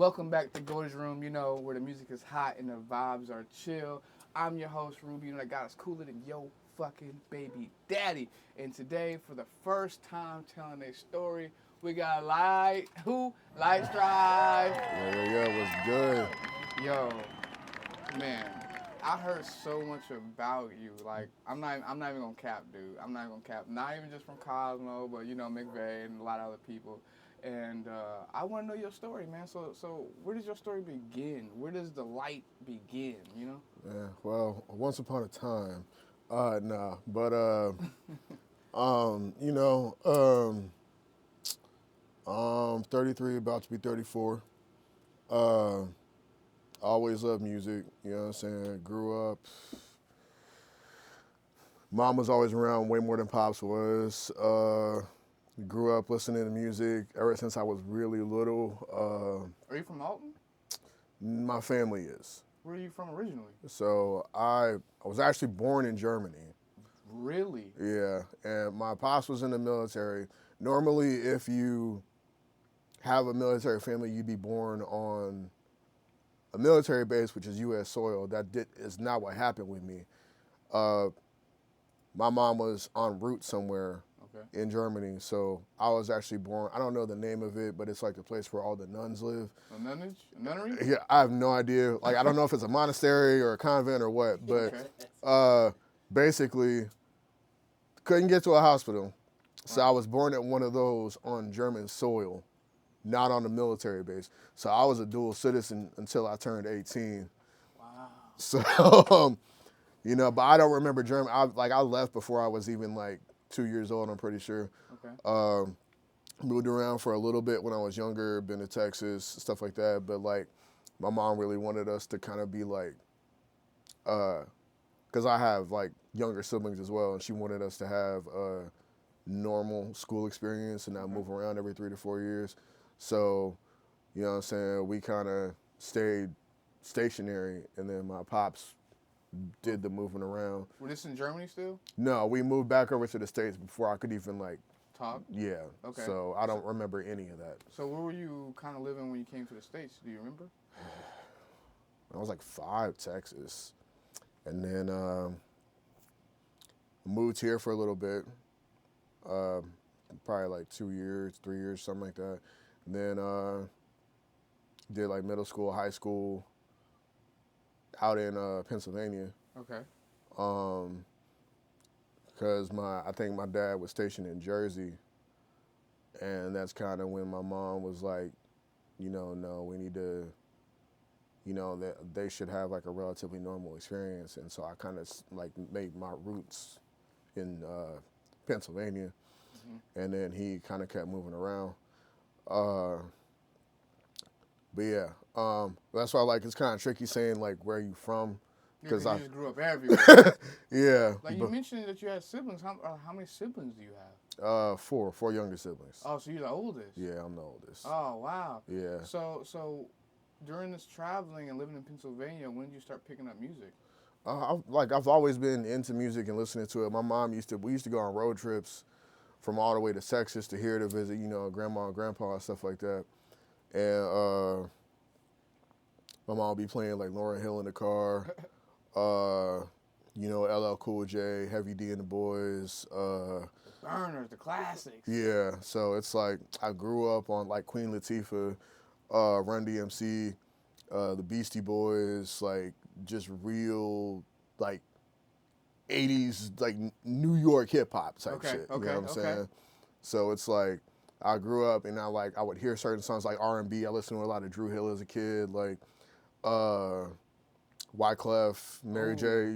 Welcome back to Gorgeous Room, where the music is hot and the vibes are chill. I'm your host, Ruby, and I got us cooler than yo fucking baby daddy. And today, for the first time telling a story, we got Lyght Strife. What's good? Yo, man, I heard so much about you. Like, I'm not even gonna cap, dude. I'm not even gonna cap. Not even just from Cosmo, but McVeigh and a lot of other people. And I want to know your story, man. So where does your story begin? Where does the light begin? Yeah, well, once upon a time, nah, but you know, 33, about to be 34. Uh, always loved music. You know what I'm saying? Grew up. Mom was always around way more than pops was. Grew up listening to music ever since I was really little. Are you from Alton? My family is. Where are you from originally? So I was actually born in Germany. Really? Yeah, and my pops was in the military. Normally, if you have a military family, you'd be born on a military base, which is U.S. soil. Is not what happened with me. Uh, my mom was en route somewhere Okay. in Germany, so I was actually born. I don't know the name of it, but it's like the place where all the nuns live. A nunnage? A nunnery? Yeah, I have no idea. Like, I don't know if it's a monastery or a convent or what, but basically, couldn't get to a hospital. So I was born at one of those on German soil, not on the military base. So I was a dual citizen until I turned 18. Wow. So, but I don't remember German. I left before I was even like 2 years old, I'm pretty sure. Okay. Moved around for a little bit when I was younger, been to Texas, stuff like that. But like, my mom really wanted us to kind of be like, because I have like younger siblings as well, and she wanted us to have a normal school experience and not move around every 3 to 4 years. So, you know what I'm saying, we kind of stayed stationary, and then my pops did the moving around. Were this in Germany still? No, we moved back over to the States before I could even like Talk? yeah. Okay. So I don't remember any of that. So where were you kind of living when you came to the States? Do you remember? I was like 5, Texas, and then moved here for a little bit, probably like 2 years, 3 years, something like that. And then did like middle school, high school out in Pennsylvania. Okay. Because I think my dad was stationed in Jersey, and that's kind of when my mom was like, no, we need to, that they should have like a relatively normal experience, and so I kind of like made my roots in Pennsylvania, and then he kind of kept moving around. But yeah, that's why like it's kind of tricky saying like where you from, Because I you just grew up everywhere. yeah. Like you mentioned that you had siblings. How many siblings do you have? Four younger siblings. Oh, so you're the oldest. Yeah, I'm the oldest. Oh wow. Yeah. So during this traveling and living in Pennsylvania, when did you start picking up music? I've always been into music and listening to it. My mom we used to go on road trips from all the way to Texas to here to visit, grandma and grandpa and stuff like that. And my mom would be playing like Lauryn Hill in the car, LL Cool J, Heavy D and the Boys. The Burners, the classics. Yeah, so it's like I grew up on like Queen Latifah, Run DMC, the Beastie Boys, like just real like 80s like New York hip hop type shit. You know what I'm saying? So it's like I grew up and I would hear certain songs like R&B. I listened to a lot of Drew Hill as a kid, like Wyclef, Mary J.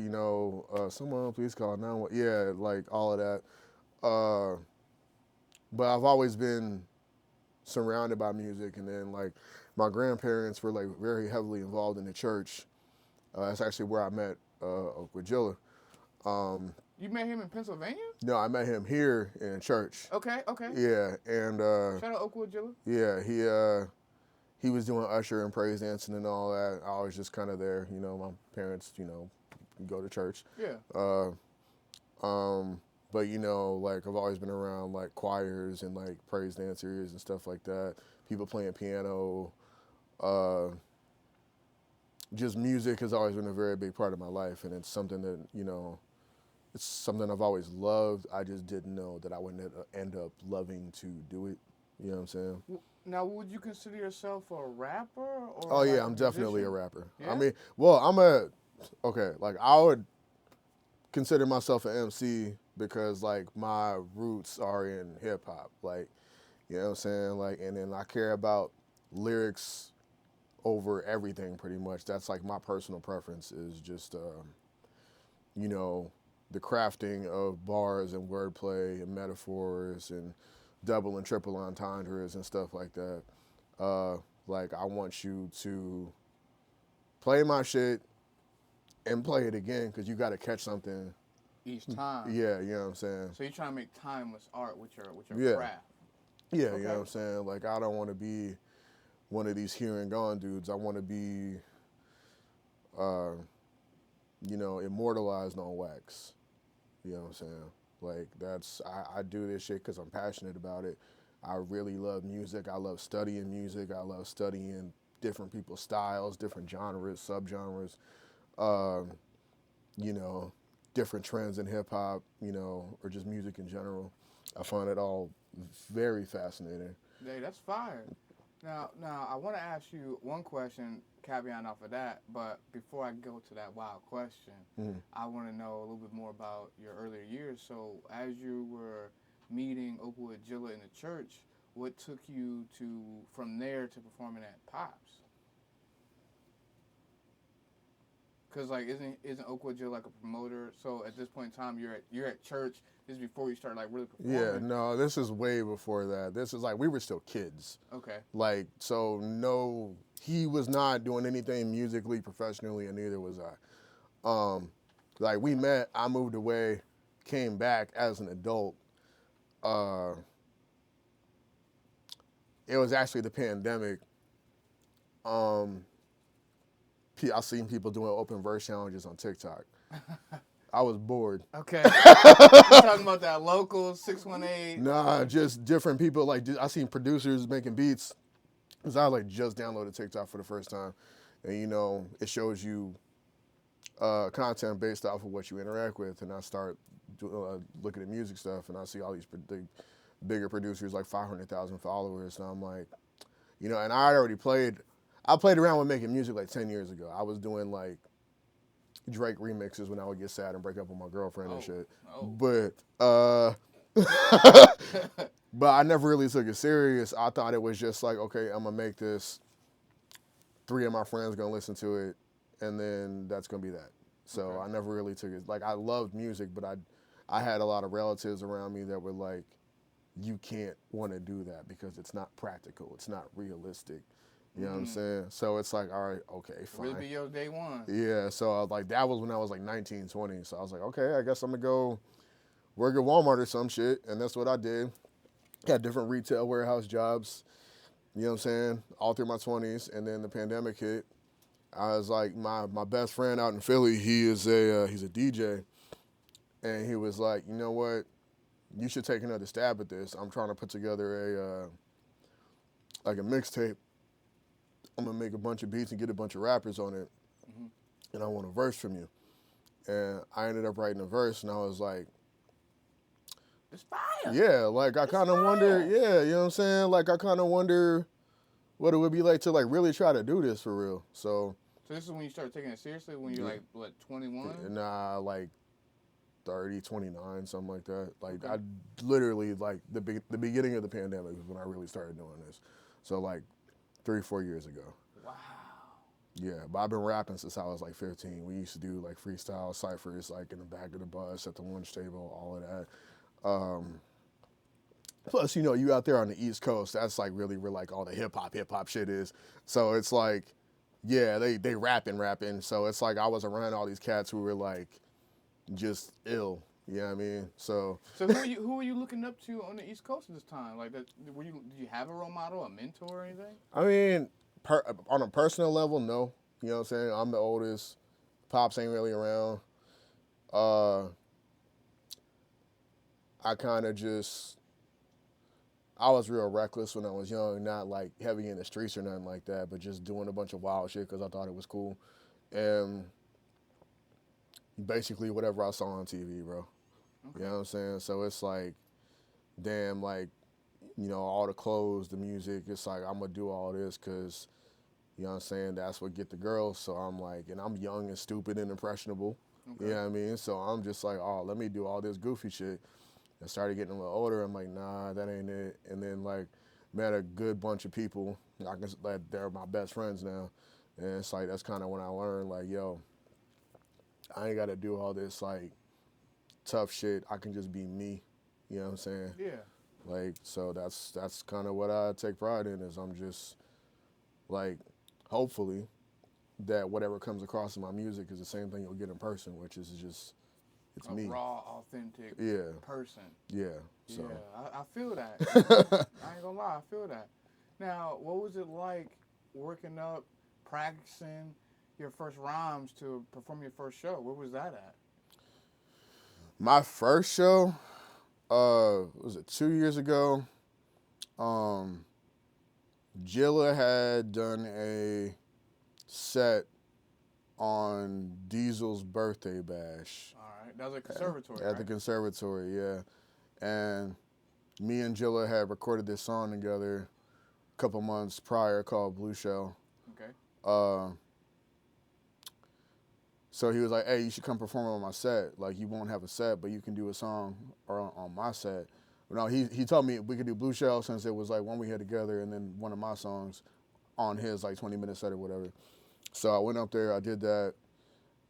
Someone please call 911. Yeah, like all of that. But I've always been surrounded by music, and then like my grandparents were like very heavily involved in the church. That's actually where I met Okwajilla. You met him in Pennsylvania? No, I met him here in church. Okay. Yeah, and shout out Okwajilla. Yeah, he was doing usher and praise dancing and all that. I was just kind of there. My parents, go to church. Yeah. But like I've always been around like choirs and like praise dancers and stuff like that. People playing piano. uh, just music has always been a very big part of my life, and it's something that it's something I've always loved. I just didn't know that I would end up loving to do it. You know what I'm saying? Now, would you consider yourself a rapper or Oh like yeah, a I'm definitely a musician? rapper. I Yeah. mean, well, okay. Like I would consider myself an MC because like my roots are in hip hop. Like, you know what I'm saying? Like, and then I care about lyrics over everything pretty much. That's like my personal preference is just you know, the crafting of bars and wordplay and metaphors and double and triple entendres and stuff like that. Uh, like I want you to play my shit and play it again because you got to catch something. Each time. Yeah, you know what I'm saying. So you're trying to make timeless art with your Yeah, craft. yeah, you know Okay. what I'm saying. Like I don't want to be one of these here and gone dudes. I want to be, uh, immortalized on wax. You know what I'm saying? Like I do this shit because I'm passionate about it. I really love music. I love studying music. I love studying different people's styles, different genres, subgenres. Um, you know, different trends in hip hop. Or just music in general. I find it all very fascinating. Hey, that's fire. Now I want to ask you one question, caveat off of that. But before I go to that wild question, Mm. I want to know a little bit more about your earlier years. So, as you were meeting Oakwood Jilla in the church, what took you to from there to performing at Pops? Cause like isn't Oakwood Jill like a promoter? So at this point in time, you're at church. This is before you start like really Yeah, performing. no, this is way before that. This is like we were still kids. Okay. Like, so no, he was not doing anything musically professionally, and neither was I. Like we met, I moved away, came back as an adult. Uh, it was actually the pandemic. Um, I seen people doing open verse challenges on TikTok. I was bored. Okay. You talking about that local 618? Nah, just different people. Like I seen producers making beats. Cause I like just downloaded TikTok for the first time, and it shows you content based off of what you interact with, and I start looking at music stuff, and I see all these bigger producers like 500,000 followers, and I'm like, and I played around with making music like 10 years ago. I was doing like Drake remixes when I would get sad and break up with my girlfriend and Oh, shit, oh. but but I never really took it serious. I thought it was just like, okay, I'm gonna make this. 3 of my friends gonna listen to it, and then that's gonna be that. So Okay. I never really took it. Like I loved music, but I had a lot of relatives around me that were like, you can't want to do that because it's not practical. It's not realistic. You know what I'm saying? So it's like, all right, okay, fine. Really be your day one. Yeah. So I was like, that was when I was like 19, 20. So I was like, okay, I guess I'm gonna go work at Walmart or some shit, and that's what I did. Had different retail warehouse jobs. You know what I'm saying? All through my 20s, and then the pandemic hit. I was like, my best friend out in Philly, he's a DJ, and he was like, you know what, you should take another stab at this. I'm trying to put together a mixtape. I'm gonna make a bunch of beats and get a bunch of rappers on it, Mm-hmm. and I want a verse from you. And I ended up writing a verse, and I was like, It's fire. yeah, like I kind of wonder, yeah, you know what I'm saying? Like I kind of wonder what it would be like to like really try to do this for real. So So this is when you start taking it seriously. When you're yeah, like what 21? nah, like 30, 29, something like that. Like Okay. I literally like the beginning of the pandemic was when I really started doing this. So like 3, 4 years ago. Wow. Yeah, but I've been rapping since I was like 15. We used to do like freestyle ciphers like in the back of the bus at the lunch table, all of that. Plus, you out there on the East Coast, that's like really where like all the hip hop shit is. So it's like, yeah, they rapping. So it's like I was around all these cats who were like just ill. You know what I mean? So So who are you looking up to on the East Coast at this time? Like that, did you have a role model, a mentor, or anything? I mean, on a personal level, no. You know what I'm saying? I'm the oldest. Pops ain't really around. Uh, I kind of just I was real reckless when I was young, not like heavy in the streets or nothing like that, but just doing a bunch of wild shit because I thought it was cool. And basically whatever I saw on TV, bro. You know Okay. what I'm saying? So it's like, damn, like, all the clothes, the music, it's like, I'm going to do all this because, you know what I'm saying, that's what get the girls. So I'm like, and I'm young and stupid and impressionable. You Okay. know what I mean? So I'm just like, oh, let me do all this goofy shit. I started getting a little older. I'm like, nah, that ain't it. And then like met a good bunch of people. I guess like they're my best friends now. And it's like that's kind of when I learned like, yo, I ain't got to do all this like tough shit. I can just be me. You know what I'm saying? Yeah. Like so that's kind of what I take pride in is I'm just like hopefully that whatever comes across in my music is the same thing you'll get in person, which is just it's A me. raw, authentic Yeah, person. yeah. Yeah, So I feel that. I ain't gonna lie, I feel that. Now, what was it like working up, practicing your first rhymes to perform your first show? Where was that at? my first show, was it 2 years ago? Um, Jilla had done a set on Diesel's birthday bash All right, that was a conservatory, at the right? conservatory, yeah. And me and Jilla had recorded this song together a couple months prior called Blue Shell. Okay. Uh, so he was like, "Hey, you should come perform on my set. Like, you won't have a set, but you can do a song or on my set." But no, he told me we could do Blue Shell since it was like one we had together, and then one of my songs on his like 20-minute set or whatever. So I went up there, I did that,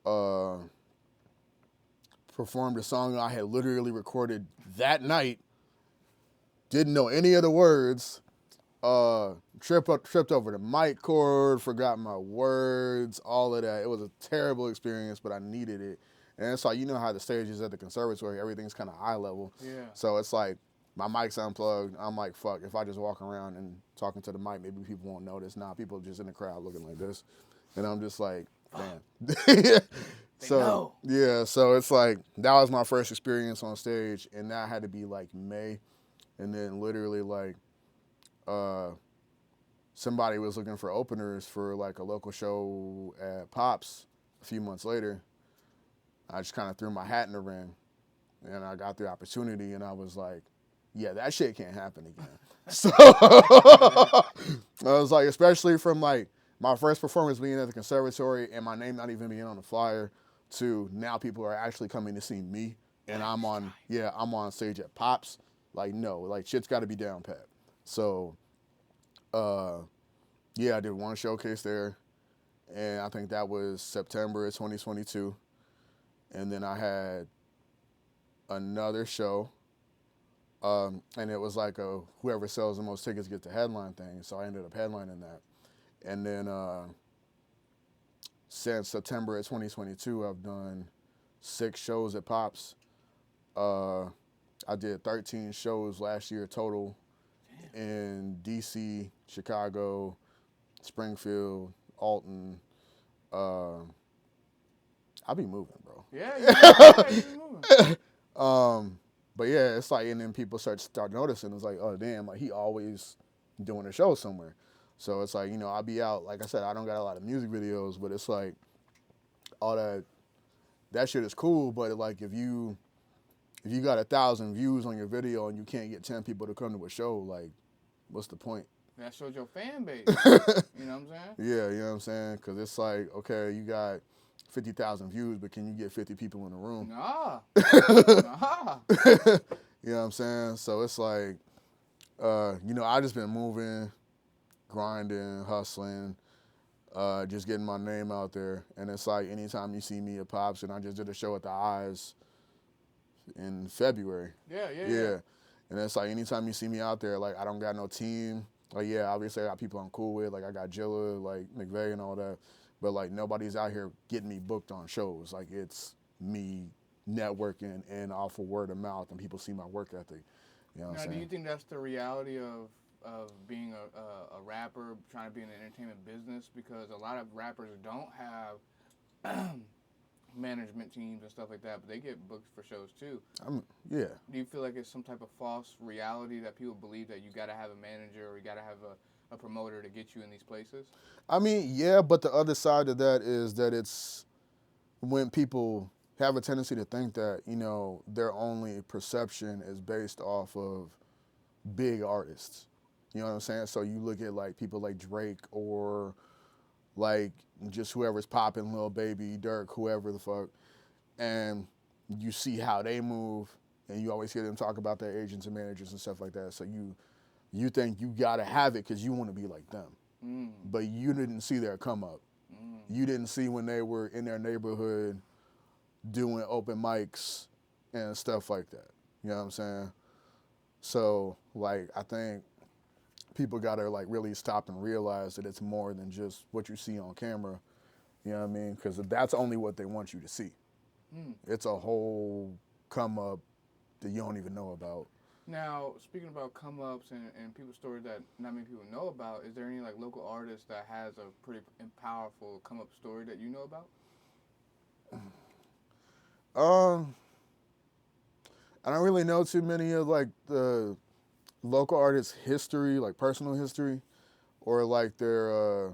uh, performed a song I had literally recorded that night. Didn't know any of the words. Tripped over the mic cord, forgot my words, all of that. It was a terrible experience, but I needed it. And it's like, you know how the stage is at the conservatory, everything's kind of eye level. Yeah. So it's like, my mic's unplugged. I'm like, fuck, if I just walk around and talking to the mic, maybe people won't notice. Nah, people are just in the crowd looking like this. And I'm just like, damn. They So, know. yeah, so it's like, that was my first experience on stage. And that had to be like May. And then literally like, uh, somebody was looking for openers for like a local show at Pops a few months later. I just kind of threw my hat in the ring and I got the opportunity and I was like, yeah, that shit can't happen again. So I was like, especially from like my first performance being at the conservatory and my name not even being on the flyer to now people are actually coming to see me and Light Strife. I'm on stage at Pops. Like, no, like shit's got to be down pat. So, uh, yeah, I did one showcase there, and I think that was September of 2022. And then I had another show, and it was like a whoever sells the most tickets get the headline thing. So I ended up headlining that. And then since September of 2022, I've done 6 shows at Pops. Uh, I did 13 shows last year total Damn. in DC, Chicago, Springfield, Alton. Uh, I be moving, bro. Yeah, you yeah, you be moving. But yeah, it's like, and then people start noticing. It's like, oh damn, like he always doing a show somewhere. So it's like, I'll be out. Like I said, I don't got a lot of music videos, but it's like all that shit is cool. But like if you got 1,000 views on your video and you can't get 10 people to come to a show, like what's the point? That showed your fan base. You know what I'm saying? Yeah, you know what I'm saying? Because it's like, okay, you got 50,000 views, but can you get 50 people in the room? Nah. Nah. You know what I'm saying? So it's like, I just been moving, grinding, hustling, just getting my name out there. And it's like anytime you see me at Pops, and I just did a show at the Eyes in February. Yeah. And it's like anytime you see me out there, like I don't got no team. Like, yeah, obviously I got people I'm cool with. Like I got Jilla, like McVeigh and all that. But like nobody's out here getting me booked on shows. Like it's me networking and off of word of mouth and people see my work ethic. You know what Now, I'm do you saying? think that's the reality of being a rapper, trying to be in the entertainment business? Because a lot of rappers don't have management teams and stuff like that, but they get booked for shows too. Yeah. Do you feel like it's some type of false reality that people believe that you got to have a manager or you got to have a promoter to get you in these places? I mean, yeah, but the other side of that is that it's when people have a tendency to think that, you know, their only perception is based off of big artists. You know what I'm saying? So you look at like people like Drake or like just whoever's popping, Lil Baby, Dirk, whoever the fuck, and you see how they move, and you always hear them talk about their agents and managers and stuff like that. So you think you gotta have it because you want to be like them, but you didn't see their come up. You didn't see when they were in their neighborhood doing open mics and stuff like that. You know what I'm saying? So like I think people gotta like really stop and realize that it's more than just what you see on camera. You know what I mean? Because that's only what they want you to see. It's a whole come up that you don't even know about. Now, speaking about come ups and people's stories that not many people know about, is there any like local artist that has a pretty powerful come up story that you know about? I don't really know too many of like the local artists' history, like personal history, or like their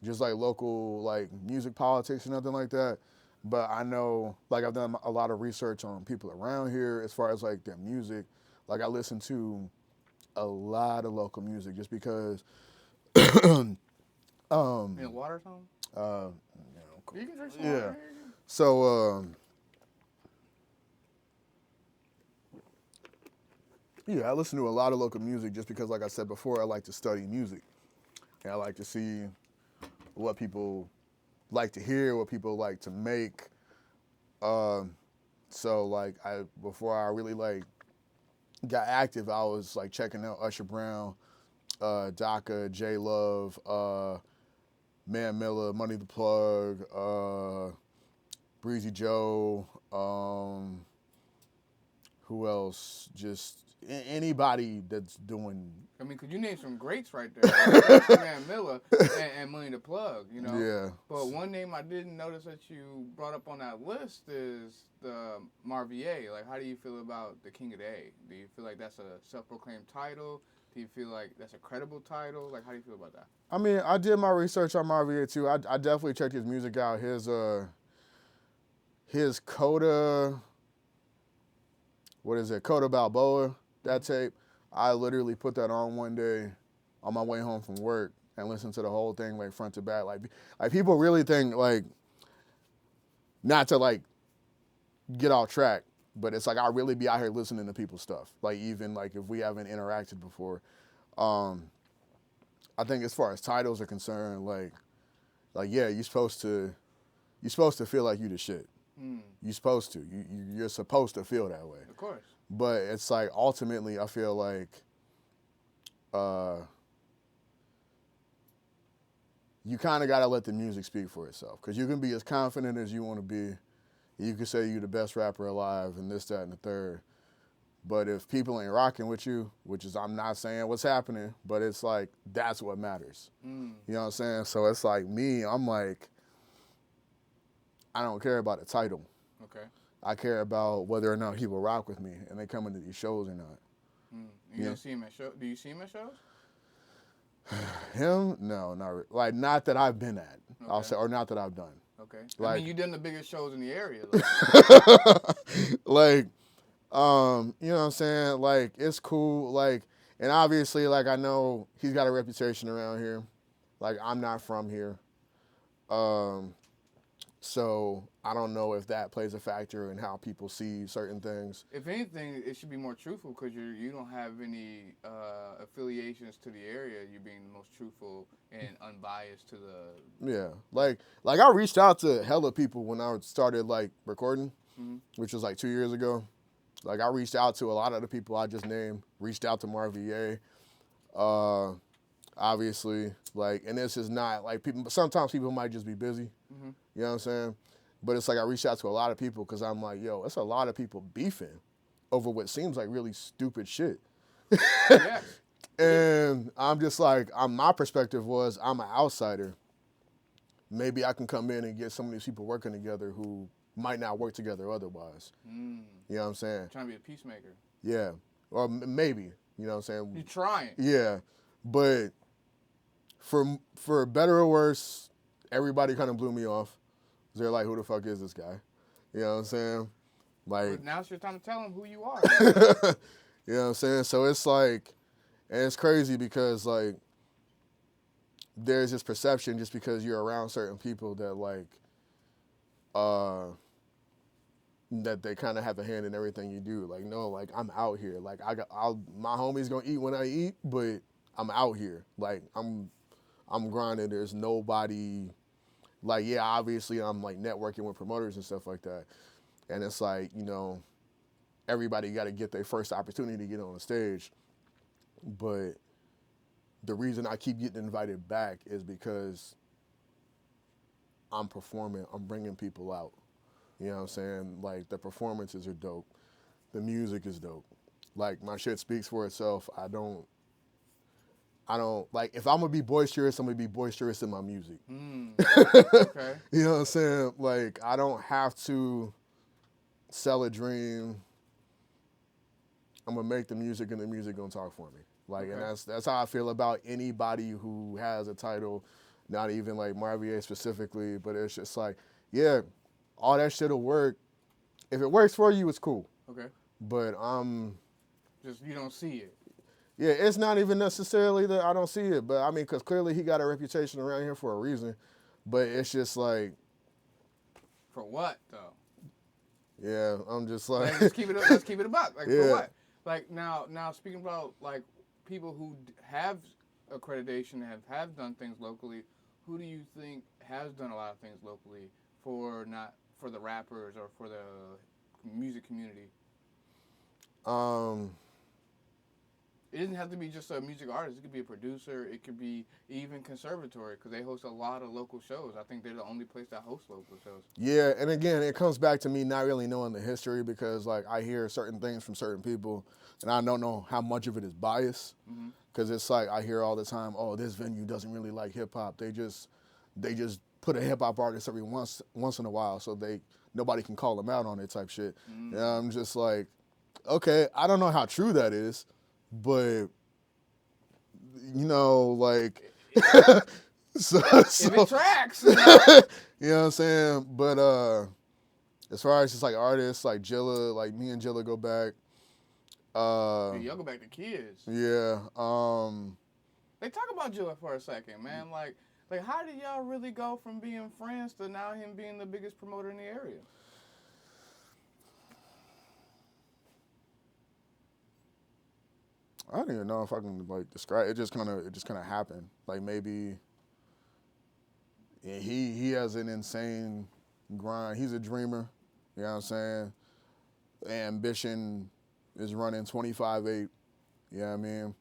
just like local like music politics or nothing like that. But I know like I've done a lot of research on people around here as far as like their music. Like I listen to a lot of local music just because. In water song? You know, You can drink some yeah. water. So yeah, I listen to a lot of local music just because, like I said before, I like to study music, and I like to see what people like to hear, what people like to make. So like before I really like got active, I was like checking out Usher Brown, Daka, J Love, Man Miller, Money the Plug, Breezy Joe, who else? Just anybody that's doing. I mean, could you name some greats right there? Man Miller and Money the Plug, you know? Yeah. But one name I didn't notice that you brought up on that list is the Marvier. Like, how do you feel about the King of the A? Do you feel like that's a self-proclaimed title? Do you feel like that's a credible title? Like, how do you feel about that? I mean, I did my research on Marvier too. I definitely checked his music out. His Coda, what is it? Coda Balboa, that tape. I literally put that on one day on my way home from work and listened to the whole thing like front to back. Like people really think like, not to like get off track, but it's like I really be out here listening to people's stuff. Like even like if we haven't interacted before. I think as far as titles are concerned, like yeah, you're supposed to feel like you the shit. You're supposed to. You're supposed to feel that way. Of course. But it's like ultimately, I feel like you kind of got to let the music speak for itself. Because you can be as confident as you want to be. You can say you're the best rapper alive and this, that, and the third. But if people ain't rocking with you, which is I'm not saying what's happening, but it's like that's what matters. You know what I'm saying? So it's like me, I'm like, I don't care about the title. Okay. I care about whether or not people rock with me and they come into these shows or not. You don't see him at shows? Do you see him at shows? Him? No, not really. Like not that I've been at. Okay. I'll say, or not that I've done. Okay. Like, I mean, you've done the biggest shows in the area. Like, you know what I'm saying? Like, it's cool. Like, and obviously, like, I know he's got a reputation around here. Like, I'm not from here. So I don't know if that plays a factor in how people see certain things. If anything, it should be more truthful because you don't have any affiliations to the area. You're being the most truthful and unbiased to the. Yeah, like I reached out to hella people when I started like recording, which was like 2 years ago. Like I reached out to a lot of the people I just named. Reached out to Marvier, obviously. Like, and this is not like people. Sometimes people might just be busy. You know what I'm saying? But it's like I reached out to a lot of people because I'm like, yo, it's a lot of people beefing over what seems like really stupid shit. Yes. And I'm just like, my perspective was I'm an outsider. Maybe I can come in and get some of these people working together who might not work together otherwise. Mm. You know what I'm saying? Trying to be a peacemaker. Yeah. Or maybe, you know what I'm saying? You're trying. Yeah. But for better or worse, everybody kind of blew me off. They're like, who the fuck is this guy? You know what I'm saying? Like, But now it's your time to tell them who you are. you know what I'm saying? So it's like, and it's crazy because like, there's this perception just because you're around certain people that like, that they kind of have a hand in everything you do. Like, no, like I'm out here. Like my homie's gonna eat when I eat, but I'm out here. Like I'm grinding. There's nobody. Like, yeah, obviously I'm like networking with promoters and stuff like that. And it's like, you know, everybody got to get their first opportunity to get on the stage. But the reason I keep getting invited back is because I'm performing. I'm bringing people out. You know what I'm saying? Like, the performances are dope. The music is dope. Like, my shit speaks for itself. I don't, like, if I'm going to be boisterous, I'm going to be boisterous in my music. Okay. You know what I'm saying? Like, I don't have to sell a dream. I'm going to make the music and the music going to talk for me. Like, Okay. and that's how I feel about anybody who has a title, not even like Marvier specifically, but it's just like, yeah, all that shit will work. If it works for you, it's cool. Okay. But Just you don't see it. yeah, it's not even necessarily that I don't see it, but I mean, because clearly he got a reputation around here for a reason. But it's just like, For what though? yeah, I'm just like, Let's keep it. Let's keep it a buck. Like Yeah. for what? Like now speaking about like people who have accreditation, have done things locally. Who do you think has done a lot of things locally for not for the rappers or for the music community? It doesn't have to be just a music artist. It could be a producer. It could be even conservatory because they host a lot of local shows. I think they're the only place that hosts local shows. yeah, and again, it comes back to me not really knowing the history because like I hear certain things from certain people, and I don't know how much of it is bias. Because it's like I hear all the time, oh, this venue doesn't really like hip hop. They just put a hip hop artist every once in a while, so nobody can call them out on it type shit. And I'm just like, okay, I don't know how true that is, but you know, like, so If it tracks, you know? you know what I'm saying? But as far as just like artists, like Jilla, like me and Jilla go back. Dude, y'all go back to kids. Yeah. They talk about Jill for a second, man. Like how did y'all really go from being friends to now him being the biggest promoter in the area? I don't even know if I can like describe it. It just kind of happened. Like maybe he has an insane grind. He's a dreamer. You know what I'm saying? Ambition is running 25-8. You know what I mean?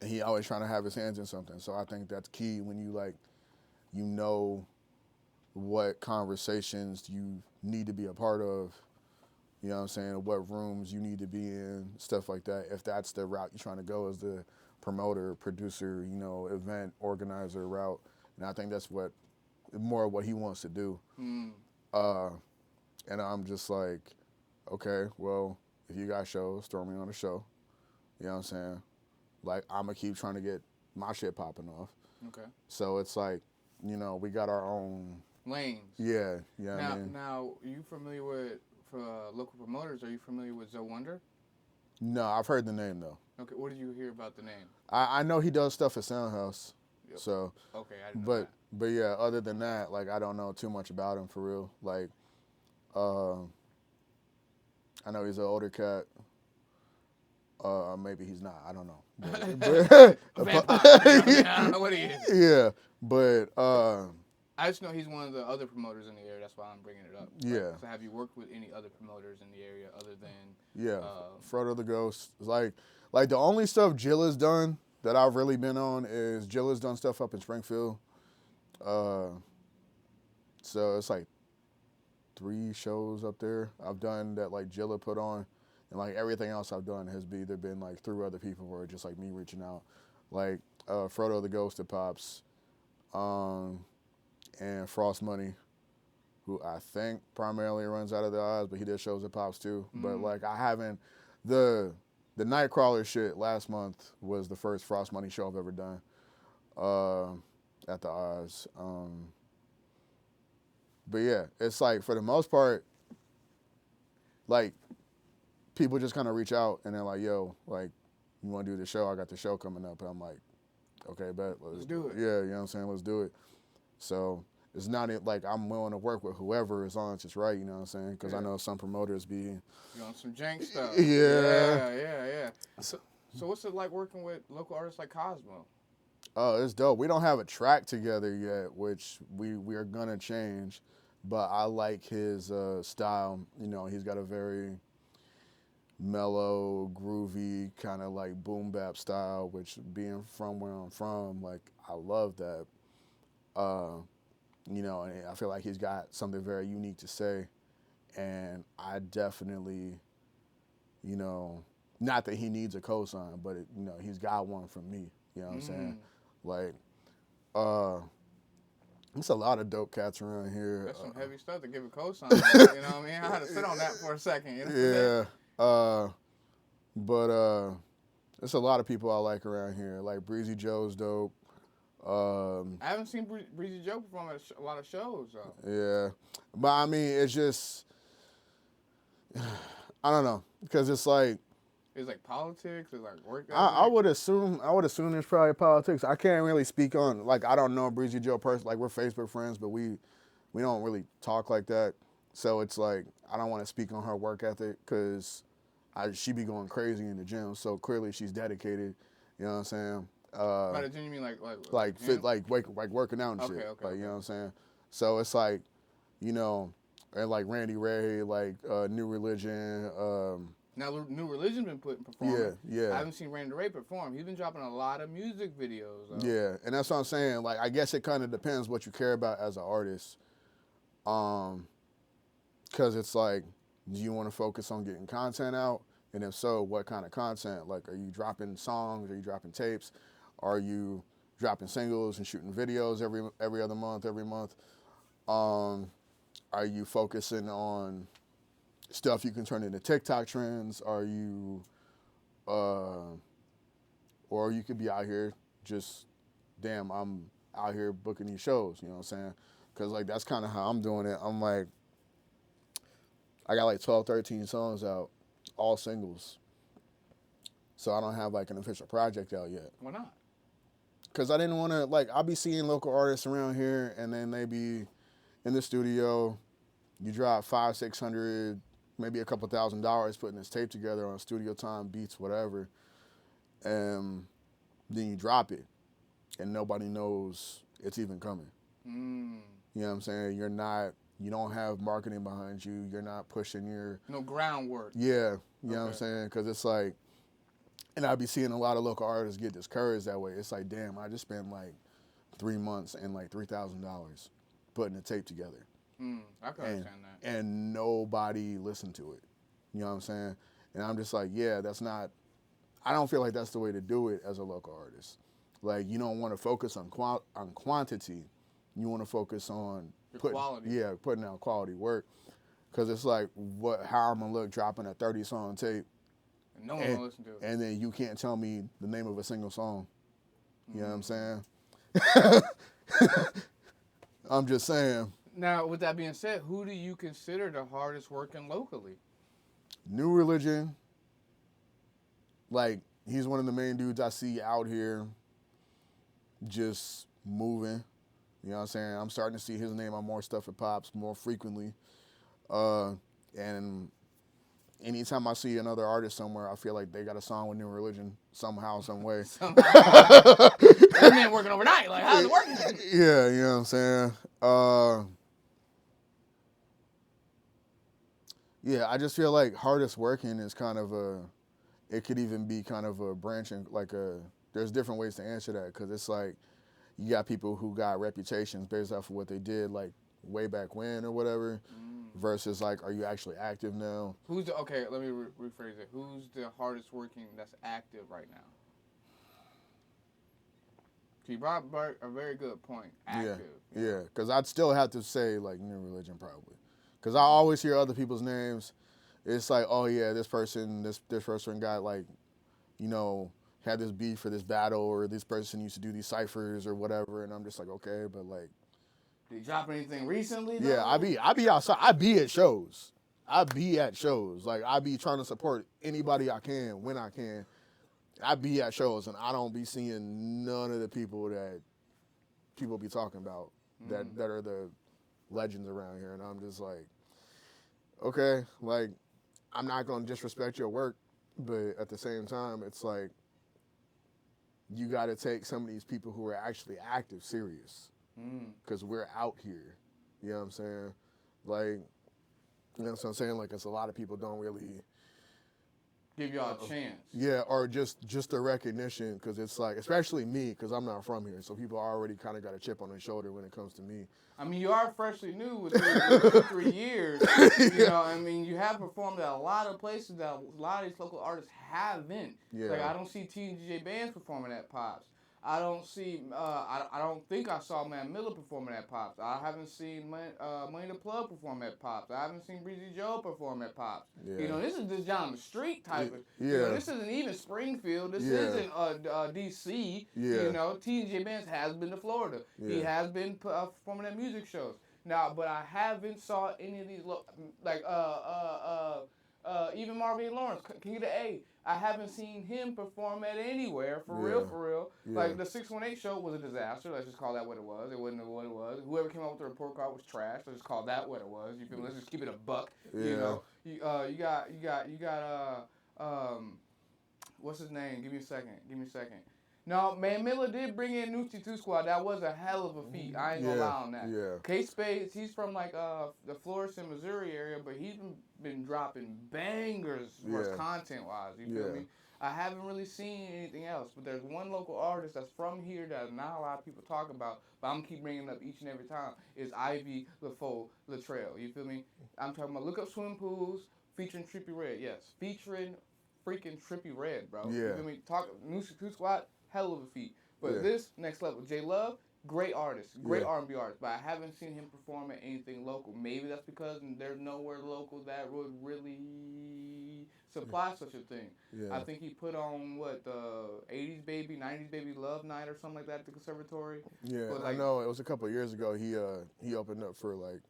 And he always trying to have his hands in something. So I think that's key when you like, you know, what conversations you need to be a part of. You know what I'm saying? What rooms you need to be in, stuff like that. If that's the route you're trying to go as the promoter, producer, you know, event organizer route. And I think that's more of what he wants to do. And I'm just like, okay, well, if you got shows, throw me on a show. You know what I'm saying? Like, I'm going to keep trying to get my shit popping off. Okay. So it's like, you know, we got our own lanes. Yeah, yeah. Now, are you familiar with, for local promoters, are you familiar with Zoe Wonder? No, I've heard the name, though. Okay, what did you hear about the name? I know he does stuff at Soundhouse. Yep. So. Okay, I didn't know that. But yeah, other than that, like, I don't know too much about him for real. Like, I know he's an older cat. Maybe he's not. I don't know. Vampire. I don't know what he is. Yeah, but I just know he's one of the other promoters in the area. That's why I'm bringing it up. Yeah. So have you worked with any other promoters in the area other than? Yeah, Frodo the Ghost. Like the only stuff Jilla's done that I've really been on is Jilla's done stuff up in Springfield. So it's like 3 shows up there I've done that like Jilla put on. And like everything else I've done has either been like through other people or just like me reaching out. Like Frodo the Ghost at Pops. and Frost Money, who I think primarily runs out of the Oz, but he did shows at Pops too. But like I haven't the Nightcrawler shit last month was the first Frost Money show I've ever done at the Oz. But yeah, it's like for the most part, like people just kind of reach out and they're like, "Yo, like you want to do the show? I got the show coming up." And I'm like, "Okay, bet, Let's do it." Yeah, you know what I'm saying? Let's do it. So it's not like I'm willing to work with whoever as long as it's right. You know what I'm saying? Because I know some promoters be You on some jank stuff. Yeah. Yeah. So what's it like working with local artists like Cosmo? Oh, it's dope. We don't have a track together yet, which we are gonna change. But I like his style. You know, he's got a very mellow, groovy, kind of like boom bap style, which being from where I'm from, like I love that. You know, and I feel like he's got something very unique to say. And I definitely, you know, not that he needs a cosign, but you know, he's got one from me. You know what I'm saying? Like, there's a lot of dope cats around here. That's some heavy stuff to give a cosign. You know what I mean? I had to sit on that for a second. You know? Yeah. But there's a lot of people I like around here. Like Breezy Joe's dope. I haven't seen Breezy Joe perform at a lot of shows, though. Yeah. But I mean, it's just, I don't know. Because it's like, It's like politics, it's like work. I would assume there's probably politics. I can't really speak on, like, I don't know Breezy Joe personally. Like, we're Facebook friends, but we don't really talk like that. So it's like, I don't want to speak on her work ethic because she be going crazy in the gym. So clearly she's dedicated. You know what I'm saying? By the gym, you mean like fit, like working out and shit. Okay. Like, you know what I'm saying? So it's like, you know, and like Randy Ray, like New Religion. Now, New Religion been performing. Yeah. I haven't seen Randy Ray perform. He's been dropping a lot of music videos. Yeah, and that's what I'm saying. Like, I guess it kind of depends what you care about as an artist. Because it's like, do you want to focus on getting content out? And if so, what kind of content? Like, are you dropping songs? Are you dropping tapes? Are you dropping singles and shooting videos every other month, every month? Are you focusing on stuff you can turn into TikTok trends? Are you, or you could be out here just, damn, I'm out here booking these shows, you know what I'm saying? Because, like, that's kind of how I'm doing it. I'm like, I got like 12, 13 songs out, all singles. So I don't have like an official project out yet. Why not? Because I didn't want to, like, I'll be seeing local artists around here and then they be in the studio. You drop $500, $600, maybe a couple $1,000 putting this tape together on studio time, beats, whatever. And then you drop it and nobody knows it's even coming. You know what I'm saying? You don't have marketing behind you. You're not pushing your... No groundwork. Yeah, you know what I'm saying? Because it's like, and I be seeing a lot of local artists get discouraged that way. It's like, damn, I just spent like 3 months and like $3,000 putting a tape together. I can understand that. And nobody listened to it. You know what I'm saying? And I'm just like, yeah, that's not... I don't feel like that's the way to do it as a local artist. Like, you don't want to focus on quantity. You want to focus on quality. Yeah, putting out quality work. Because it's like, how I'm going to look dropping a 30-song tape. And no one will listen to it. And then you can't tell me the name of a single song. You know what I'm saying? I'm just saying. Now, with that being said, who do you consider the hardest working locally? New Religion. Like, he's one of the main dudes I see out here just moving. You know what I'm saying? I'm starting to see his name on more stuff at Pops more frequently. And anytime I see another artist somewhere, I feel like they got a song with New Religion somehow, some way. That man working overnight. Like, how's it working? Yeah, you know what I'm saying? Yeah, I just feel like hardest working is kind of it could even be kind of a branching, there's different ways to answer that, because it's like, you got people who got reputations based off of what they did, like, way back when or whatever, versus, like, are you actually active now? Okay, let me rephrase it. Who's the hardest working that's active right now? He brought back a very good point. Active. Yeah. Because I'd still have to say, like, New Religion probably. Because I always hear other people's names. It's like, oh, yeah, this person got, like, you know, had this beef for this battle, or this person used to do these ciphers or whatever. And I'm just like, okay, but, like. Did he drop anything recently, though? Yeah, I be outside. I be at shows. Like, I be trying to support anybody I can when I can. I be at shows, and I don't be seeing none of the people that people be talking about that are the legends around here. And I'm just like, okay, like, I'm not going to disrespect your work, but at the same time, it's like, you got to take some of these people who are actually active serious, because we're out here. You know what I'm saying? Like, you know what I'm saying? Like, it's a lot of people don't really give y'all a chance. Yeah, or just the recognition, because it's like, especially me, because I'm not from here, so people already kind of got a chip on their shoulder when it comes to me. I mean, you are freshly new with 3 years. You know, I mean, you have performed at a lot of places that a lot of these local artists haven't. Yeah. Like, I don't see TJ bands performing at Pops. I don't see, I don't think I saw Man Miller performing at Pops. I haven't seen Money the Plug perform at Pops. I haven't seen Breezy Joe perform at Pops. Yeah. You know, this is just down the street type of, Yeah. you know, this isn't even Springfield. This isn't D.C. Yeah. You know, TJ Banks has been to Florida. Yeah. He has been performing at music shows. Now, but I haven't saw any of these, like, even Marvin Lawrence, King of the A. I haven't seen him perform at anywhere, for real. Yeah. Like, the 618 show was a disaster. Let's just call that what it was. It wasn't what it was. Whoever came up with the report card was trash. Let's just call that what it was. You feel me? Let's just keep it a buck. Yeah. You know? You got what's his name? Give me a second. No, Man Miller did bring in Nucci 2 Squad. That was a hell of a feat. I ain't gonna lie on that. Yeah. K-Spades, he's from like the Florissant, Missouri area, but he's been dropping bangers for his content-wise. You feel me? I haven't really seen anything else, but there's one local artist that's from here that not a lot of people talk about, but I'm gonna keep bringing it up each and every time, is Ivy LaFoe Latrell. You feel me? I'm talking about Look Up Swim Pools featuring Trippie Redd. Yes, featuring freaking Trippie Redd, bro. Yeah. You feel me? Talk Nucci 2 Squad. Hell of a feat. But this, next level. J Love, great artist. Great R&B artist. But I haven't seen him perform at anything local. Maybe that's because there's nowhere local that would really supply such a thing. Yeah. I think he put on, the 80s Baby, 90s Baby Love Night or something like that at the conservatory. Yeah, but, I know. It was a couple of years ago. He opened up for, like,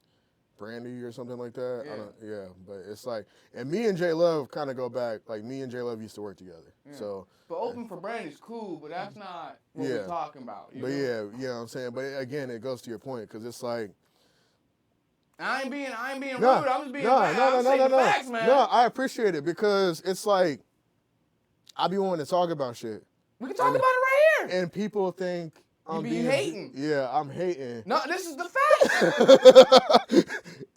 Brandy or something like that. Yeah. But it's like, and me and J Love kind of go back. Like, me and J Love used to work together. Yeah. So, but open for Brandy's cool, but that's not what we're talking about. But you know what I'm saying. But again, it goes to your point, because it's like, I ain't being rude. I'm just being facts, man. No, I appreciate it, because it's like, I be wanting to talk about shit. We can talk about it right here. And people think I'm being hating. Yeah, I'm hating. No, this is the fact.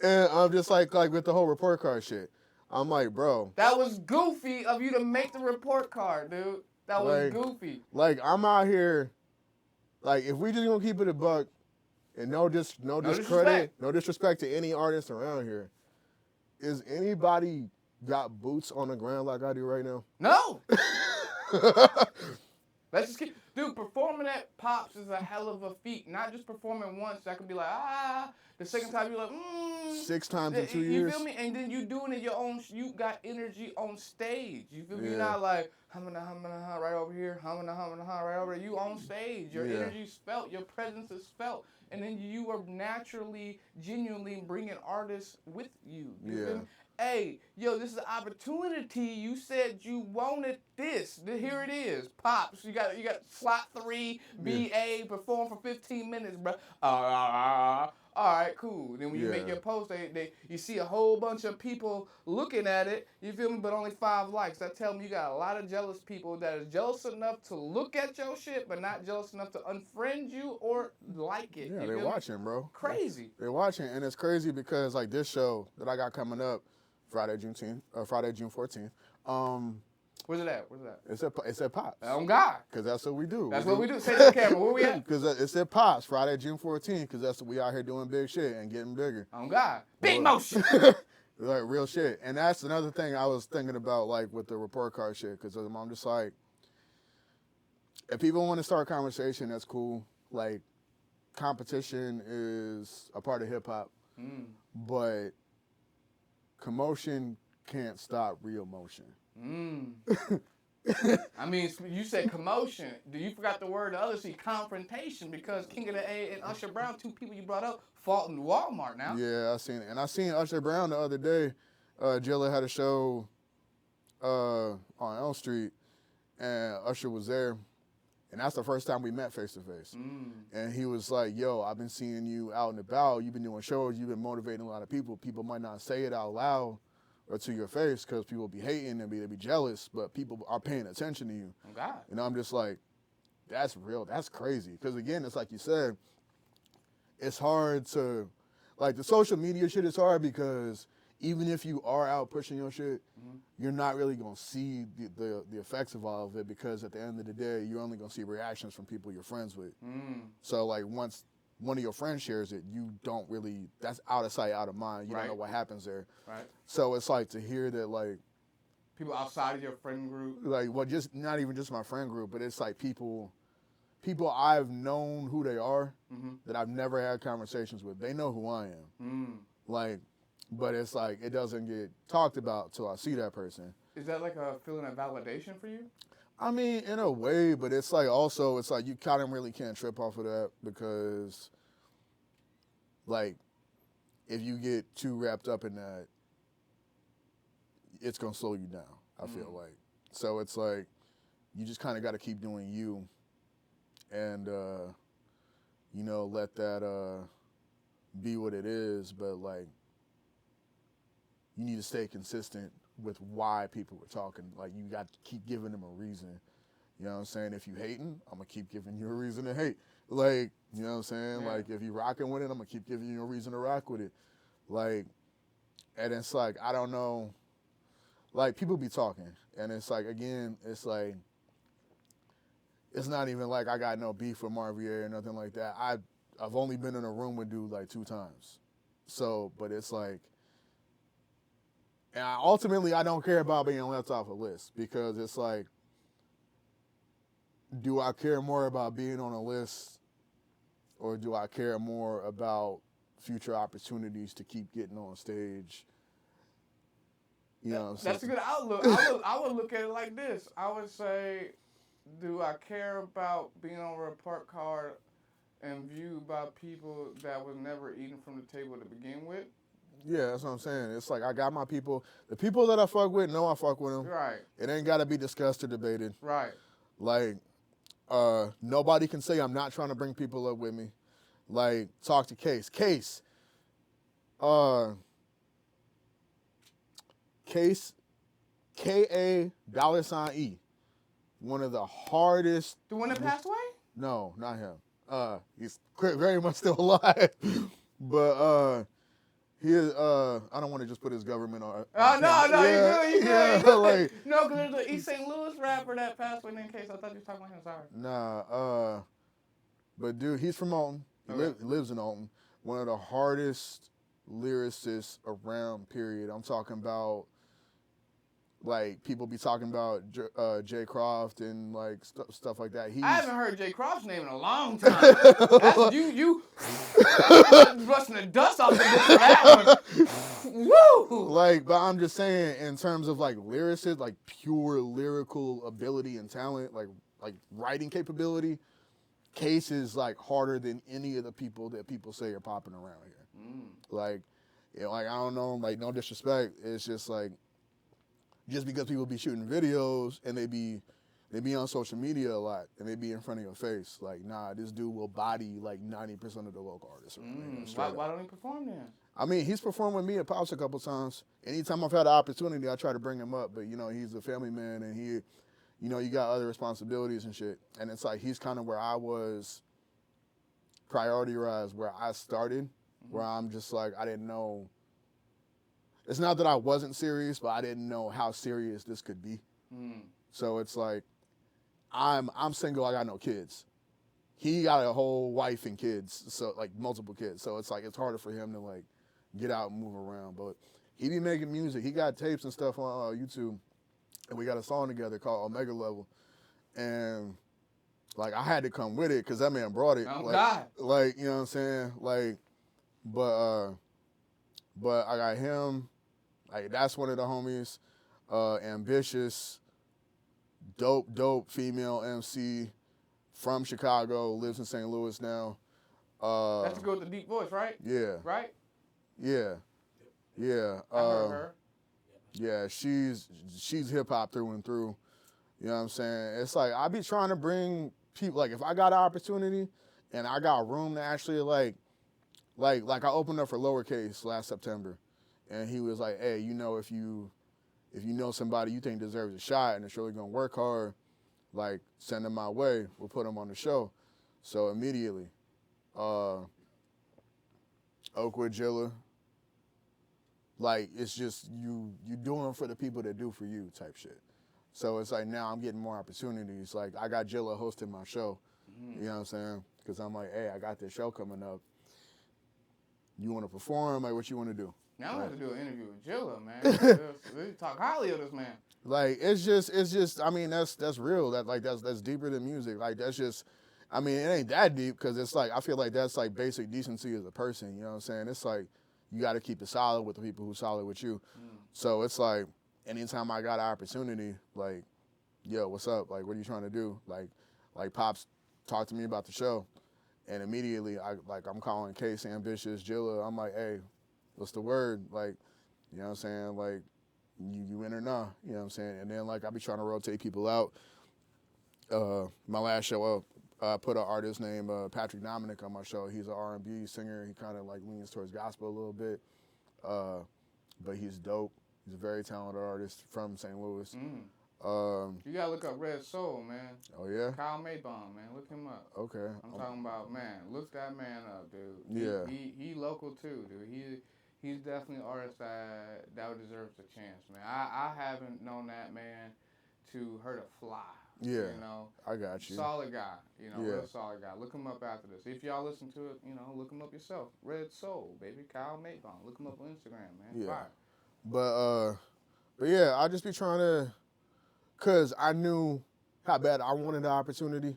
And I'm just like with the whole report card shit. I'm like, bro. That was goofy of you to make the report card, dude. That was goofy. Like, I'm out here, like, if we just gonna keep it a buck, and no disrespect to any artist around here, is anybody got boots on the ground like I do right now? No. Let's just keep, dude, performing at Pops is a hell of a feat. Not just performing once, that could be like, the second time you're like, 6 times in 2 years. You feel me? And then you doing it your own, you got energy on stage. You feel me? You're not like, humana, right over here, humana, right over there. You on stage. Your energy's felt, your presence is felt. And then you are naturally, genuinely bringing artists with you. You feel me? Hey, yo, this is an opportunity. You said you wanted this. Here it is. Pops. You got slot 3, BA, perform for 15 minutes, bro. All right, cool. Then when you make your post, you see a whole bunch of people looking at it, you feel me, but only 5 likes. That tells me you got a lot of jealous people that is jealous enough to look at your shit, but not jealous enough to unfriend you or like it. Yeah, they're watching, bro. Crazy. They're watching, and it's crazy because, like, this show that I got coming up, Friday, June 14th. Where's it at? It's at Pops. Oh, God. Because that's what we do. That's what we do. Say to the camera. Where we at? Because it's at Pops, Friday, June 14th, because that's we out here doing big shit and getting bigger. Oh, God. Big motion. Like, real shit. And that's another thing I was thinking about, like, with the report card shit, because I'm just like, if people want to start a conversation, that's cool. Like, competition is a part of hip hop, but commotion can't stop real motion. I mean, you said commotion. You forgot the word the other C, confrontation, because King of the A and Usher Brown, two people you brought up, fought in Walmart now. Yeah, I seen it. And I seen Usher Brown the other day. Jilla had a show on Elm Street, and Usher was there. And that's the first time we met face to face. And he was like, yo, I've been seeing you out and about. You've been doing shows. You've been motivating a lot of people. People might not say it out loud or to your face because people be hating and they be jealous, but people are paying attention to you. Oh, God. And I'm just like, that's real. That's crazy. Because, again, it's like you said, it's hard to, like, the social media shit is hard because even if you are out pushing your shit, you're not really going to see the effects of all of it because at the end of the day, you're only going to see reactions from people you're friends with. So, like, once one of your friends shares it, you don't really, that's out of sight, out of mind. You don't know what happens there. Right. So it's like to hear that, like, people outside of your friend group. Like, well, just not even just my friend group, but it's like people I've known who they are that I've never had conversations with. They know who I am. Like, but it's like it doesn't get talked about till I see that person. Is that like a feeling of validation for you? I mean, in a way, but it's like also, it's like you kind of really can't trip off of that because, like, if you get too wrapped up in that, it's going to slow you down, I feel like. So it's like you just kind of got to keep doing you and, you know, let that be what it is. But, like, you need to stay consistent with why people were talking. Like, you got to keep giving them a reason. You know what I'm saying? If you hating, I'm going to keep giving you a reason to hate. Like, you know what I'm saying? Yeah. Like, if you rocking with it, I'm going to keep giving you a reason to rock with it. Like, and it's like, I don't know. Like, people be talking. And it's like, again, it's like, it's not even like I got no beef with Marvier or nothing like that. I've only been in a room with dude like 2 times. So, but it's like, and ultimately, I don't care about being left off a list because it's like, do I care more about being on a list or do I care more about future opportunities to keep getting on stage? You know what I'm saying? That's a good outlook. I would look at it like this. I would say, do I care about being on a report card and viewed by people that was never eating from the table to begin with? Yeah, that's what I'm saying. It's like I got my people. The people that I fuck with know I fuck with them. Right. It ain't got to be discussed or debated. Right. Like, nobody can say I'm not trying to bring people up with me. Like, talk to Case. Case, K-A $E. One of the hardest. The one that passed away? No, not him. He's very much still alive. But he is, I don't want to just put his government on. No, you good. Like, no, because there's an East St. Louis rapper that passed away named Case. I thought you were talking about him. Sorry. Nah, but dude, he's from Alton. He lives in Alton. One of the hardest lyricists around, period. I'm talking about, like, people be talking about Jay Croft and, like, stuff like that. I haven't heard Jay Croft's name in a long time. That's, you brushing the dust off the book for that one. Woo! Like, but I'm just saying, in terms of, like, lyricists, like, pure lyrical ability and talent, like writing capability, Case is, like, harder than any of the people that people say are popping around here. Like, you know, like, I don't know, like, no disrespect. It's just, like, just because people be shooting videos and they be on social media a lot and they be in front of your face, like, nah, this dude will body like 90% of the local artists. Why don't he perform then? I mean, he's performed with me at Pops a couple times. Anytime I've had the opportunity, I try to bring him up. But, you know, he's a family man and he, you know, you got other responsibilities and shit. And it's like he's kind of where I was priority-wise, where I started, where I'm just like, I didn't know. It's not that I wasn't serious, but I didn't know how serious this could be. So it's like, I'm single, I got no kids. He got a whole wife and kids, so like multiple kids. So it's like, it's harder for him to like get out and move around. But he be making music. He got tapes and stuff on YouTube. And we got a song together called Omega Level. And Like I had to come with it because that man brought it. Oh like, God. like you know what I'm saying? Like, but I got him. Like that's one of the homies. Ambitious, dope female MC from Chicago, lives in St. Louis now. That's the girl with the deep voice, right? Yeah. Right? Yeah. Yeah. I heard her. Yeah, she's hip hop through and through. You know what I'm saying? It's like I be trying to bring people, like if I got an opportunity and I got room to actually like I opened up for Lowercase last September, and he was like, hey, you know, if you know somebody you think deserves a shot and it's really gonna work hard, like send them my way. We'll put them on the show. So immediately, Oakwood Jilla. Like it's just you doing for the people that do for you type shit. So it's like now I'm getting more opportunities. Like I got Jilla hosting my show. You know what I'm saying? Because I'm like, hey, I got this show coming up. You want to perform? Like, what you want to do? Now I'm gonna have to do an interview with Jilla, man. We talk highly of this man. Like it's just. I mean, that's real. That's deeper than music. Like that's just. I mean, it ain't that deep because it's like I feel like that's like basic decency as a person. You know what I'm saying? It's like you got to keep it solid with the people who solid with you. So it's like anytime I got an opportunity, like, yo, what's up? Like, what are you trying to do? Like Pops talked to me about the show, and immediately I'm calling Case, Ambitious, Jilla. I'm like, hey, what's the word? Like, you know what I'm saying? Like, you in or nah? You know what I'm saying? And then like I be trying to rotate people out. My last show, I put an artist named Patrick Dominic on my show. He's an R&B singer. He kind of like leans towards gospel a little bit, but he's dope. He's a very talented artist from St. Louis. You gotta look up Red Soul, man. Oh yeah, Kyle Maybon, man. Look him up. okay. I'm talking about, man. Look that man up, dude. Yeah. He local too, dude. He's definitely an artist that deserves a chance, man. I haven't known that man to hurt a fly. Yeah, you know, I got you. Solid guy, you know, Yeah. real solid guy. Look him up after this. If y'all listen to it, you know, look him up yourself. Red Soul, baby, Kyle Maybon. Look him up on Instagram, man. Yeah. Fire. But yeah, I just be trying to, cause I knew how bad I wanted the opportunity.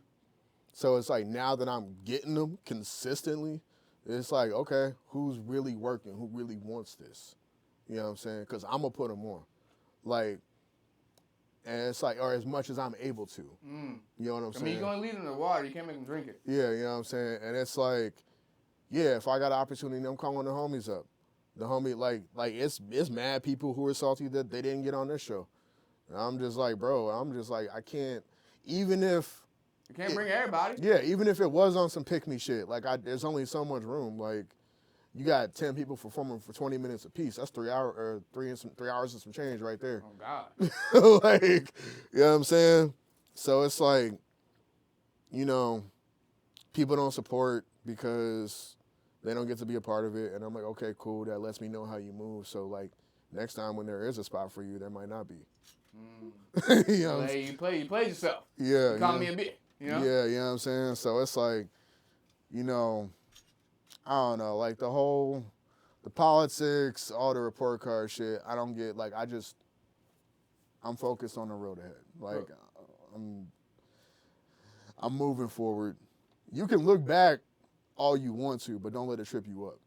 So it's like now that I'm getting them consistently, it's like, okay, who's really working? Who really wants this? You know what I'm saying? Cause I'm gonna put them on, like. And it's like, or as much as I'm able to. You know what I'm saying? I mean, you're going to lead them to water. You can't make them drink it. Yeah, you know what I'm saying? And it's like, yeah, if I got an opportunity, I'm calling the homies up. The homie, like it's mad people who are salty that they didn't get on this show. And I'm just like, bro, I can't, even if. You can't bring everybody. Yeah, even if it was on some pick-me shit. Like, there's only so much room. Like, you got 10 people performing for 20 minutes apiece. That's 3 hours and some change right there. Oh, God. Like, you know what I'm saying? So it's like, you know, people don't support because they don't get to be a part of it. And I'm like, okay, cool. That lets me know how you move. So, like, next time when there is a spot for you, there might not be. You know, hey, you played yourself. Yeah. You called me a bitch. You know? Yeah, you know what I'm saying? So it's like, you know, I don't know, like the politics, all the report card shit, I don't get, like, I'm focused on the road ahead. Like, I'm moving forward. You can look back all you want to, but don't let it trip you up.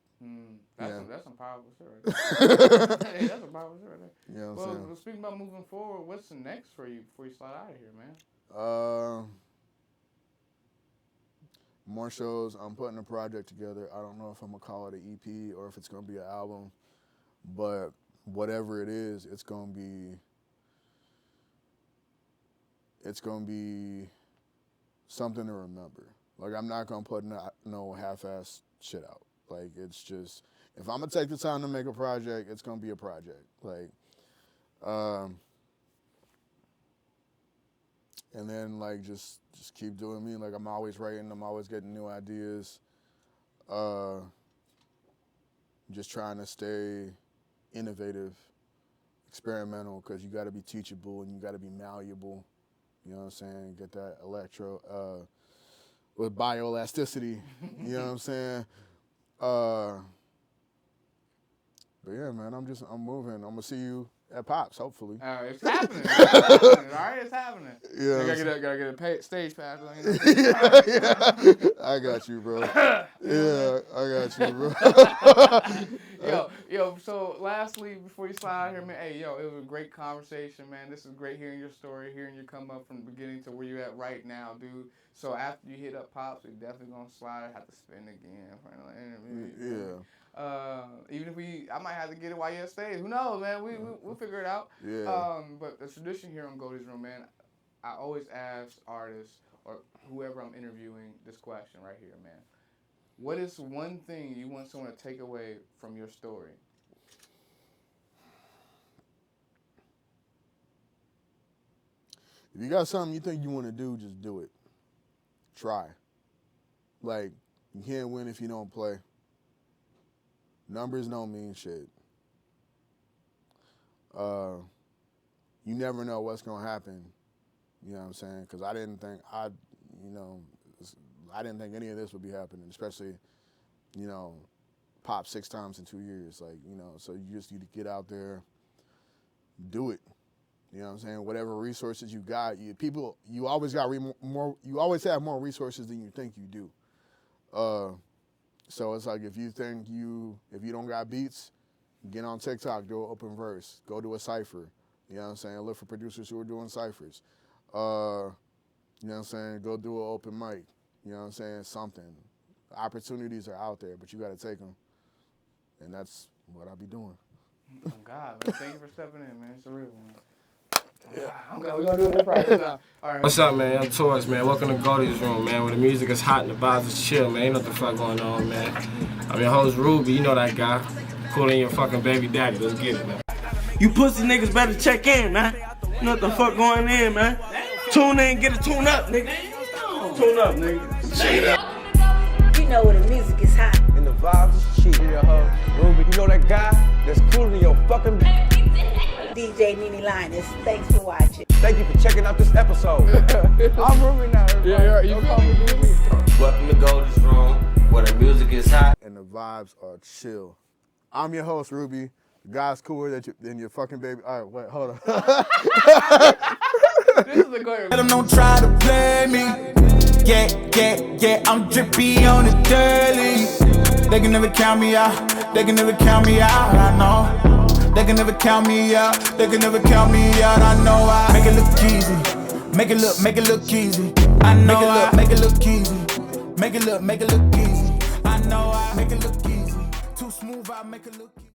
That's some powerful shit right there. Hey, that's some powerful shit right there. You know what I'm saying? Well, speaking about moving forward, what's the next for you before you slide out of here, man? More shows. I'm putting a project together. I don't know if I'm going to call it an EP or if it's going to be an album. But whatever it is, it's going to be something to remember. Like, I'm not going to put no half-ass shit out. Like, it's just, if I'm going to take the time to make a project, it's going to be a project. Like, and then, like, just keep doing me. Like, I'm always writing. I'm always getting new ideas. Just trying to stay innovative, experimental, because you got to be teachable and you got to be malleable. You know what I'm saying? Get that with bioelasticity. You know what I'm saying? But yeah, man, I'm moving. I'm gonna see you at Pops, hopefully. It's happening. It's happening. All right, it's happening. Yeah. Gotta get a stage pass. You know? I got you, bro. Yeah, I got you, bro. Yo. So lastly, before you slide out here, man, hey, yo, it was a great conversation, man. This is great hearing your story, hearing you come up from the beginning to where you're at right now, dude. So after you hit up Pops, we definitely gonna slide. I have to spin again for another interview. Yeah. Even if I might have to get it while you're at stage. Who knows, man? We'll figure it out. Yeah. But the tradition here on Goldie's Room, man, I always ask artists or whoever I'm interviewing this question right here, man. What is one thing you want someone to take away from your story? If you got something you think you want to do, just do it. Try. Like, you can't win if you don't play. Numbers don't mean shit. You never know what's going to happen. You know what I'm saying? Because I didn't think any of this would be happening, especially, Pop 6 times in 2 years. Like, so you just need to get out there, do it. You know what I'm saying? Whatever resources you got, you always got more. You always have more resources than you think you do. So it's like if you don't got beats, get on TikTok, do an open verse, go to a cipher. You know what I'm saying? Look for producers who are doing ciphers. You know what I'm saying? Go do an open mic. You know what I'm saying? Something. Opportunities are out there, but you got to take them. And that's what I be doing. Oh, God, man. Thank you for stepping in, man. It's a real one. Yeah, we're going to do it right now. All right. What's up, man? I'm Torres, man. Welcome to Goldie's Room, man, where the music is hot and the vibes is chill, man. Ain't nothing the fuck going on, man. I'm your host, Ruby. You know that guy. Cooler than your fucking baby daddy. Let's get it, man. You pussy niggas better check in, man. You know what the fuck going in, man. Tune in, get a tune up, nigga. Tune up, nigga. You know where the music is hot. And the vibes is cheap. Your host, Ruby. You know that guy that's cooler than your fucking DJ Nene Linus. Thanks for watching. Thank you for checking out this episode. I'm Ruby now. Yeah, you call me Ruby. Welcome to Goldie's Room, where the music is hot and the vibes are chill. I'm your host, Ruby. The guy's cooler than your fucking baby. All right, wait, hold on. This is a good Let them don't try to play me. Yeah, I'm drippy on the daily. They can never count me out. I know. They can never count me out. I know I make it look easy. Make it look easy. I know make it look easy. Make it look easy. I know I make it look easy. Too smooth, I make it look easy.